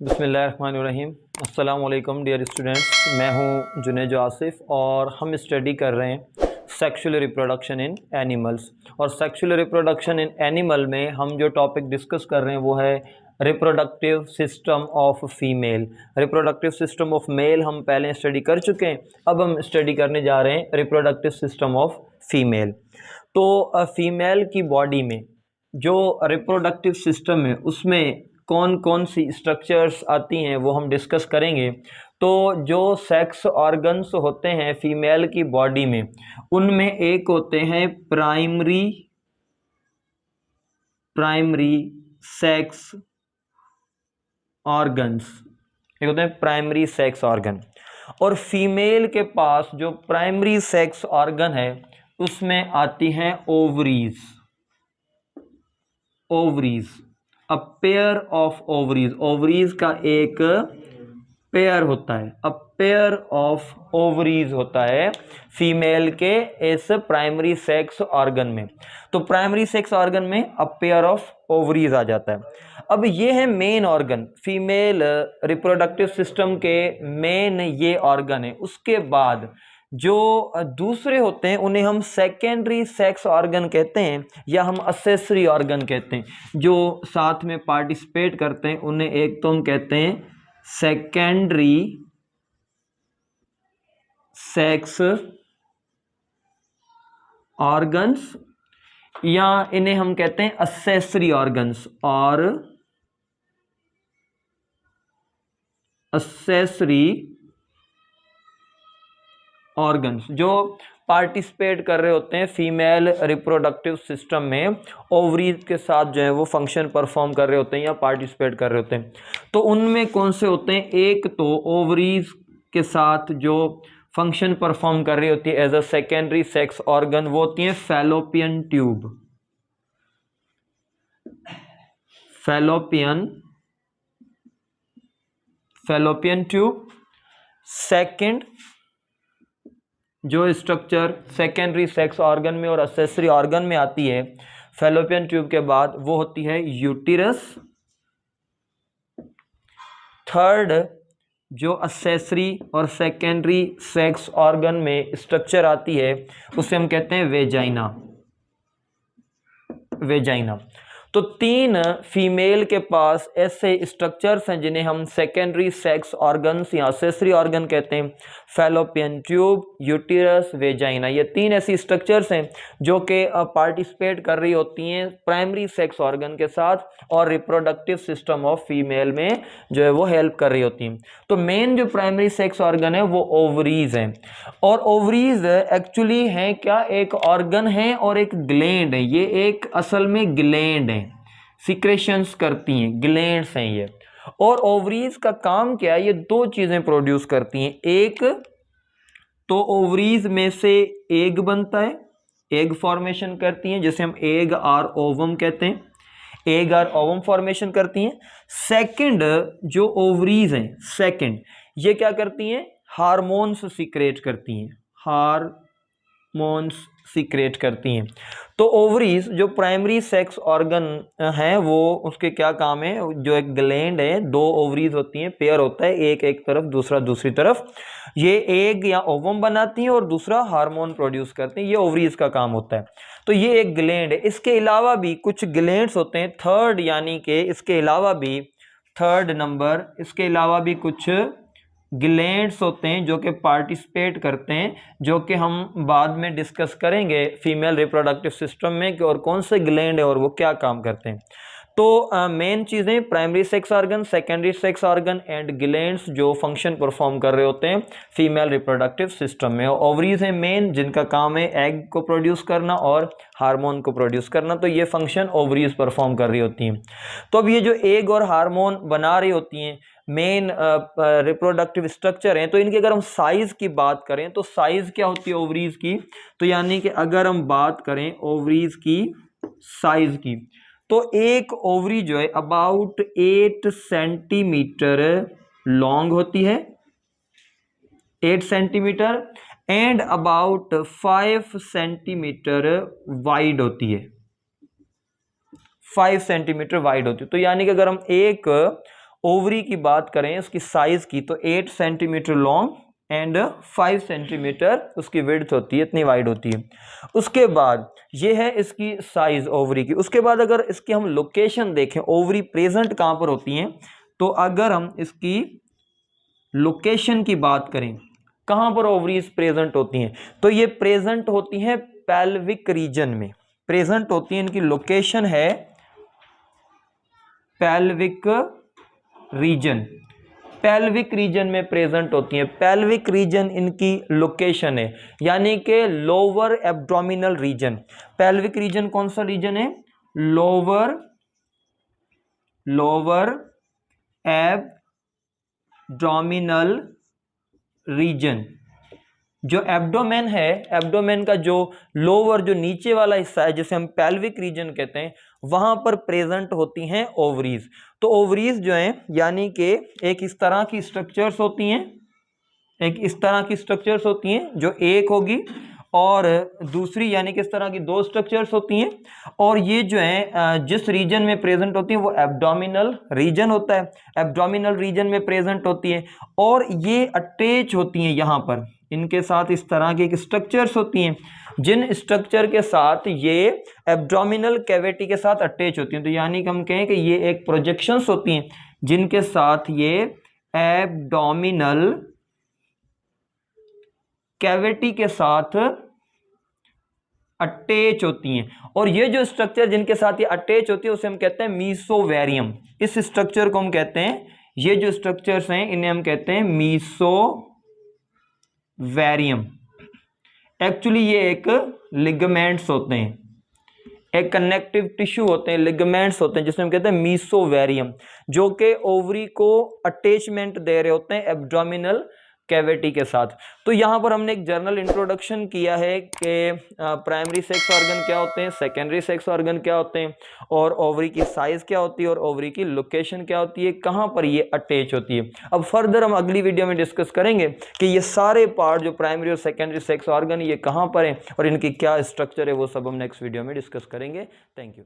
बिस्मिल्लाहिर्रहमानिर्रहीम। अस्सलाम वालेकुम डियर स्टूडेंट्स, मैं हूं जुनैद आसिफ और हम स्टडी कर रहे हैं सेक्सुअल रिप्रोडक्शन इन एनिमल्स। और सेक्सुअल रिप्रोडक्शन इन एनिमल में हम जो टॉपिक डिस्कस कर रहे हैं वो है reproductive system of female. Reproductive system of male हम पहले स्टडी कर चुके हैं, अब हम स्टडी करने जा रहे हैं रिप्रोडक्टिव सिस्टम ऑफ फीमेल। तो फीमेल की बॉडी में जो रिप्रोडक्टिव सिस्टम है उसमें कौन कौन सी स्ट्रक्चर्स आती हैं वो हम डिस्कस करेंगे। तो जो सेक्स ऑर्गन्स होते हैं फीमेल की बॉडी में, उनमें एक होते हैं प्राइमरी सेक्स ऑर्गन्स, एक होते हैं प्राइमरी सेक्स ऑर्गन। और फीमेल के पास जो प्राइमरी सेक्स ऑर्गन है उसमें आती हैं ovaries. A pair of ovaries, ovaries का एक पेयर होता है, अ पेयर ऑफ ओवरीज होता है फीमेल के इस प्राइमरी सेक्स ऑर्गन में। तो प्राइमरी सेक्स ऑर्गन में अ पेयर ऑफ ओवरीज आ जाता है। अब ये है main organ, female reproductive system के मेन ये ऑर्गन है। उसके बाद जो दूसरे होते हैं उन्हें हम सेकेंडरी सेक्स ऑर्गन कहते हैं या हम असेसरी ऑर्गन कहते हैं, जो साथ में पार्टिसिपेट करते हैं उन्हें एक तो हम कहते हैं सेकेंडरी सेक्स ऑर्गन्स या इन्हें हम कहते हैं असेसरी ऑर्गन्स और असेसरी ऑर्गन्स जो पार्टिसिपेट कर रहे होते हैं फीमेल रिप्रोडक्टिव सिस्टम में, ओवरीज के साथ जो है वो फंक्शन परफॉर्म कर रहे होते हैं या पार्टिसिपेट कर रहे होते हैं। तो उनमें कौन से होते हैं, एक तो ओवरीज के साथ जो फंक्शन परफॉर्म कर रही होती है as a secondary sex organ, वो होती है fallopian tube. Fallopian tube. Second जो स्ट्रक्चर सेकेंडरी सेक्स ऑर्गन में और असेसरी ऑर्गन में आती है फैलोपियन ट्यूब के बाद, वो होती है यूटिरस। थर्ड जो असेसरी और सेकेंडरी सेक्स ऑर्गन में स्ट्रक्चर आती है उसे हम कहते हैं वेजाइना। तो तीन फीमेल के पास ऐसे स्ट्रक्चर्स हैं जिन्हें हम सेकेंडरी सेक्स ऑर्गन्स या असेसरी ऑर्गन कहते हैं, फैलोपियन ट्यूब, यूटिरस, वेजाइना। ये तीन ऐसी स्ट्रक्चर्स हैं जो कि पार्टिसिपेट कर रही होती हैं प्राइमरी सेक्स ऑर्गन के साथ और रिप्रोडक्टिव सिस्टम ऑफ फीमेल में जो है वो हेल्प कर रही होती हैं। तो मेन जो प्राइमरी सेक्स ऑर्गन है वो ओवरीज हैं। और ओवरीज एक्चुअली हैं क्या, एक ऑर्गन है और एक ग्लैंड है। ये एक असल में ग्लैंड है, सिक्रेशंस करती हैं, ग्लैंड्स हैं ये। और ओवरीज का काम क्या है, ये दो चीजें प्रोड्यूस करती हैं। एक तो ओवरीज में से एग बनता है, एग फॉर्मेशन करती हैं जिसे हम एग और ओवम कहते हैं, एग और ओवम फॉर्मेशन करती हैं। सेकंड जो ओवरीज हैं, सेकंड ये क्या करती हैं, हार्मोन्स सीक्रेट करती हैं, हार्मोन्स सीक्रेट करती हैं। तो ओवरीज जो प्राइमरी सेक्स ऑर्गन है वो उसके क्या काम है, जो एक ग्लैंड है, दो ओवरीज होती हैं, पेयर होता है, एक एक तरफ दूसरा दूसरी तरफ, ये एग या ओवम बनाती हैं और दूसरा हार्मोन प्रोड्यूस करते हैं, ये ओवरीज का काम होता है। तो ये एक ग्लैंड है। इसके अलावा भी कुछ ग्लैंड्स होते हैं, थर्ड यानी कि इसके अलावा भी थर्ड नंबर, इसके अलावा भी कुछ ग्लैंड्स होते हैं जो कि पार्टिसिपेट करते हैं, जो कि हम बाद में डिस्कस करेंगे फीमेल रिप्रोडक्टिव सिस्टम में कि और कौन से ग्लैंड है और वो क्या काम करते हैं। तो मेन चीज़ें primary sex organ, secondary sex organ and glands जो फंक्शन परफॉर्म कर रहे होते हैं फीमेल रिप्रोडक्टिव सिस्टम में। ओवरीज है मेन, जिनका काम है एग को प्रोड्यूस करना और हार्मोन को प्रोड्यूस करना, तो ये फंक्शन ओवरीज परफॉर्म कर रही होती हैं। तो अब ये जो एग और हार्मोन बना रही होती हैं मेन रिप्रोडक्टिव स्ट्रक्चर हैं, तो इनकी अगर हम साइज की बात करें तो साइज क्या होती है ओवरीज की, तो यानी कि अगर हम बात करें ओवरीज की साइज की, तो एक ओवरी जो है अबाउट 8 सेंटीमीटर लॉन्ग होती है, 8 centimetre, and about 5 centimetre wide होती है, 5 सेंटीमीटर वाइड होती है। तो यानी कि अगर हम एक ओवरी की बात करें उसकी साइज की तो 8 सेंटीमीटर लॉन्ग एंड 5 सेंटीमीटर उसकी विड्थ होती है, इतनी वाइड होती है। उसके बाद ये है इसकी साइज ओवरी की। उसके बाद अगर इसकी हम लोकेशन देखें, ओवरी प्रेजेंट कहां पर होती हैं, तो अगर हम इसकी लोकेशन की बात करें कहां पर ओवरीज प्रेजेंट होती हैं, तो ये प्रेजेंट होती हैं पेल्विक रीजन में, प्रेजेंट होती है, इनकी लोकेशन है पेल्विक रीजन, पेल्विक रीजन में प्रेजेंट होती है। पेल्विक रीजन इनकी लोकेशन है, यानी कि lower abdominal region. Pelvic region कौन सा रीजन है, लोअर एब्डोमिनल रीजन। जो एब्डोमेन है, एब्डोमेन का जो लोअर जो नीचे वाला हिस्सा है जिसे हम पेल्विक रीजन कहते हैं, वहां पर प्रेजेंट होती हैं ओवरीज। तो ओवरीज जो हैं यानी कि एक इस तरह की स्ट्रक्चर्स होती हैं, एक इस तरह की स्ट्रक्चर्स होती हैं जो एक होगी, और दूसरी यानी कि इस तरह की दो स्ट्रक्चर्स होती हैं। और ये जो है जिस रीजन में प्रेजेंट होती है वो एब्डोमिनल रीजन होता है, एब्डोमिनल रीजन में प्रेजेंट होती है। और ये अटैच होती हैं यहाँ पर, इनके साथ इस तरह की स्ट्रक्चर्स होती हैं, जिन स्ट्रक्चर के साथ ये एब्डोमिनल कैविटी के साथ अटैच होती हैं। तो यानी कि हम कहें कि ये एक प्रोजेक्शंस होती हैं जिनके साथ ये एब्डोमिनल कैविटी के साथ अटैच होती हैं। और ये जो स्ट्रक्चर जिनके साथ ये अटैच होती है उसे हम कहते हैं मीसोवेरियम। इस स्ट्रक्चर को हम कहते हैं, ये जो स्ट्रक्चर्स हैं इन्हें हम कहते हैं मीसोवेरियम। एक्चुअली ये एक लिगामेंट्स होते हैं, एक कनेक्टिव टिश्यू होते हैं, लिगामेंट्स होते हैं जिसे हम कहते हैं मीसोवेरियम, जो कि ओवरी को अटैचमेंट दे रहे होते हैं एब्डोमिनल कैविटी के साथ। तो यहां पर हमने एक जनरल इंट्रोडक्शन किया है कि प्राइमरी सेक्स ऑर्गन क्या होते हैं, सेकेंडरी सेक्स ऑर्गन क्या होते हैं, और ओवरी की साइज क्या होती है, और ओवरी की लोकेशन क्या होती है, कहां पर ये अटैच होती है। अब फर्दर हम अगली वीडियो में डिस्कस करेंगे कि ये सारे पार्ट जो प्राइमरी और सेकेंडरी सेक्स ऑर्गन ये कहां पर है और इनकी क्या स्ट्रक्चर है, वो सब हम नेक्स्ट वीडियो में डिस्कस करेंगे। Thank you.